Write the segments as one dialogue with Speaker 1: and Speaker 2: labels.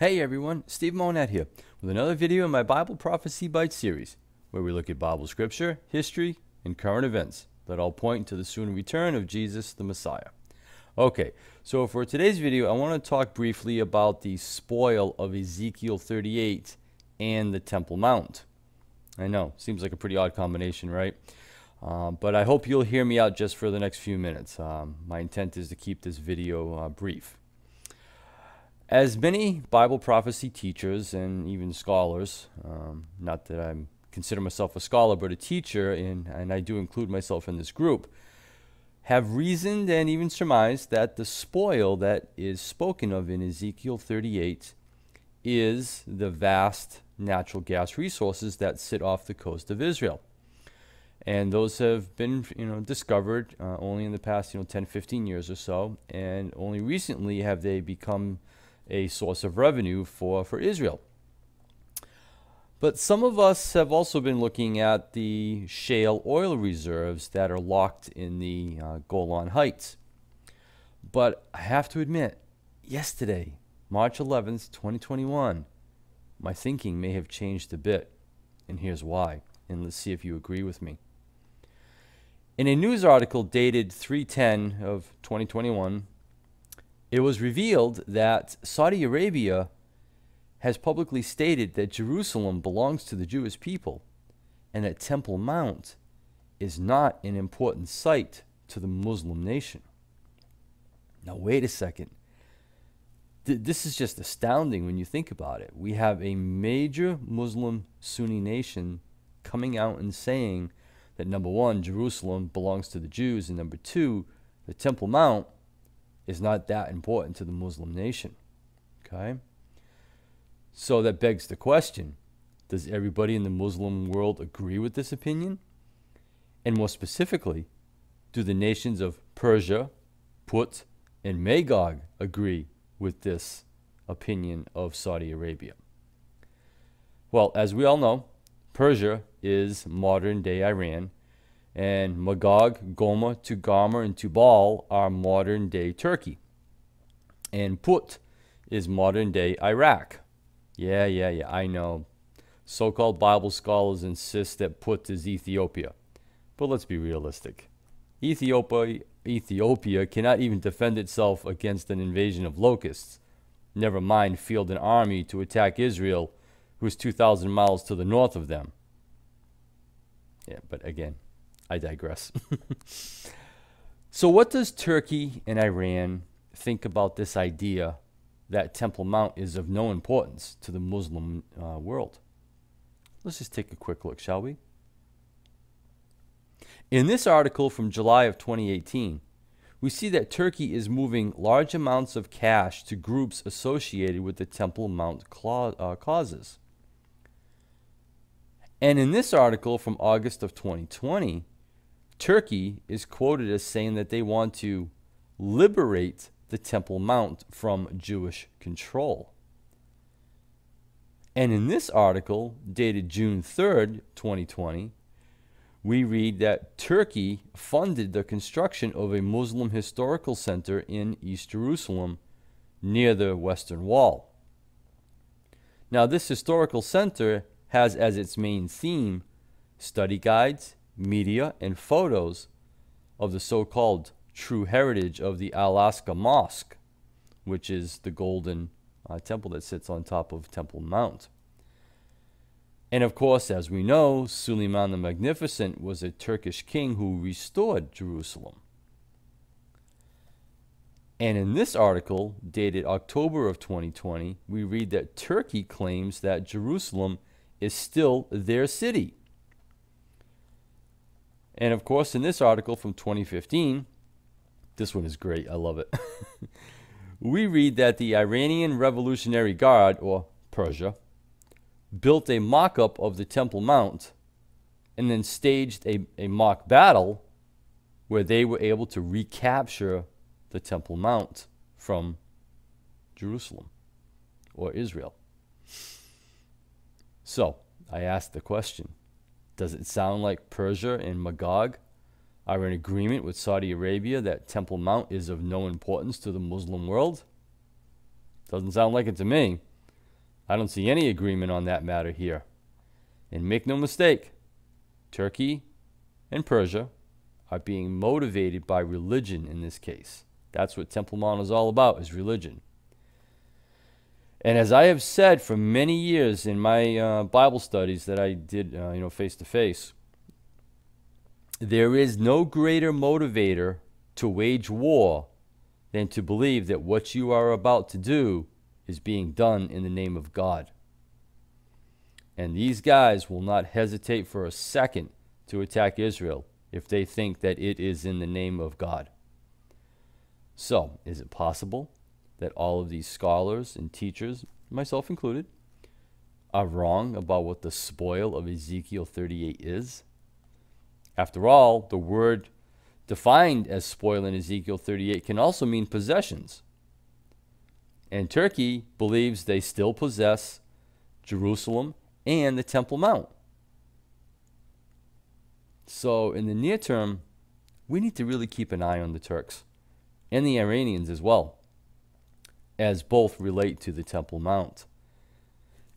Speaker 1: Hey everyone, Steve Monette here with another video in my Bible Prophecy Bites series, where we look at Bible scripture, history, and current events that all point to the soon return of Jesus the Messiah. Okay, so for today's video, I want to talk briefly about the spoil of Ezekiel 38 and the Temple Mount. I know, seems like a pretty odd combination, right? But I hope you'll hear me out just for the next few minutes. My intent is to keep this video brief. As many Bible prophecy teachers and even scholars, not that I consider myself a scholar, but a teacher, and I do include myself in this group, have reasoned and even surmised that the spoil that is spoken of in Ezekiel 38 is the vast natural gas resources that sit off the coast of Israel. And those have been, discovered only in the past, 10, 15 years or so, and only recently have they become a source of revenue for Israel. But some of us have also been looking at the shale oil reserves that are locked in the Golan Heights. But I have to admit, yesterday, March 11th, 2021, my thinking may have changed a bit. And here's why. And let's see if you agree with me. In a news article dated 3/10 of 2021, it was revealed that Saudi Arabia has publicly stated that Jerusalem belongs to the Jewish people and that Temple Mount is not an important site to the Muslim nation. Now, wait a second. This is just astounding when you think about it. We have a major Muslim Sunni nation coming out and saying that, number one, Jerusalem belongs to the Jews, and number two, the Temple Mount is not that important to the Muslim nation. Okay? So that begs the question, does everybody in the Muslim world agree with this opinion? And more specifically, do the nations of Persia, Put, and Magog agree with this opinion of Saudi Arabia? Well, as we all know, Persia is modern-day Iran, and Magog, Goma, Togarmah, and Tubal are modern-day Turkey. And Put is modern-day Iraq. Yeah, I know. So-called Bible scholars insist that Put is Ethiopia. But let's be realistic. Ethiopia cannot even defend itself against an invasion of locusts. Never mind field an army to attack Israel, who is 2,000 miles to the north of them. Yeah, but again, I digress. So what does Turkey and Iran think about this idea that Temple Mount is of no importance to the Muslim world? Let's just take a quick look, shall we? In this article from July of 2018, we see that Turkey is moving large amounts of cash to groups associated with the Temple Mount causes. And in this article from August of 2020, Turkey is quoted as saying that they want to liberate the Temple Mount from Jewish control. And in this article, dated June 3rd, 2020, we read that Turkey funded the construction of a Muslim historical center in East Jerusalem near the Western Wall. Now, this historical center has as its main theme study guides, media, and photos of the so-called true heritage of the Al-Aqsa Mosque, which is the golden temple that sits on top of Temple Mount. And of course, as we know, Suleiman the Magnificent was a Turkish king who restored Jerusalem. And in this article, dated October of 2020, we read that Turkey claims that Jerusalem is still their city. And of course, in this article from 2015, this one is great, I love it. We read that the Iranian Revolutionary Guard, or Persia, built a mock-up of the Temple Mount and then staged a mock battle where they were able to recapture the Temple Mount from Jerusalem or Israel. So, I asked the question, does it sound like Persia and Magog are in agreement with Saudi Arabia that Temple Mount is of no importance to the Muslim world? Doesn't sound like it to me. I don't see any agreement on that matter here. And make no mistake, Turkey and Persia are being motivated by religion in this case. That's what Temple Mount is all about, is religion. And as I have said for many years in my Bible studies that I did, face to face, there is no greater motivator to wage war than to believe that what you are about to do is being done in the name of God. And these guys will not hesitate for a second to attack Israel if they think that it is in the name of God. So, is it possible that all of these scholars and teachers, myself included, are wrong about what the spoil of Ezekiel 38 is? After all, the word defined as spoil in Ezekiel 38 can also mean possessions. And Turkey believes they still possess Jerusalem and the Temple Mount. So in the near term, we need to really keep an eye on the Turks and the Iranians as well, as both relate to the Temple Mount.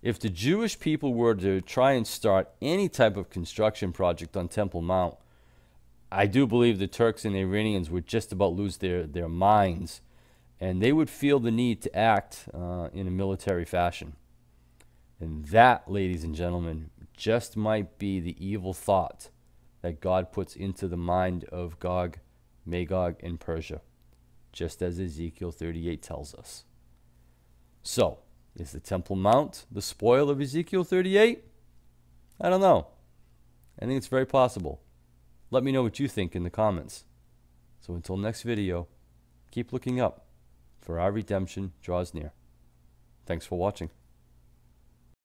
Speaker 1: If the Jewish people were to try and start any type of construction project on Temple Mount, I do believe the Turks and the Iranians would just about lose their minds, and they would feel the need to act in a military fashion. And that, ladies and gentlemen, just might be the evil thought that God puts into the mind of Gog, Magog, and Persia, just as Ezekiel 38 tells us. So, is the Temple Mount the spoil of Ezekiel 38? I don't know. I think it's very possible. Let me know what you think in the comments. So until next video, keep looking up, for our redemption draws near. Thanks for watching.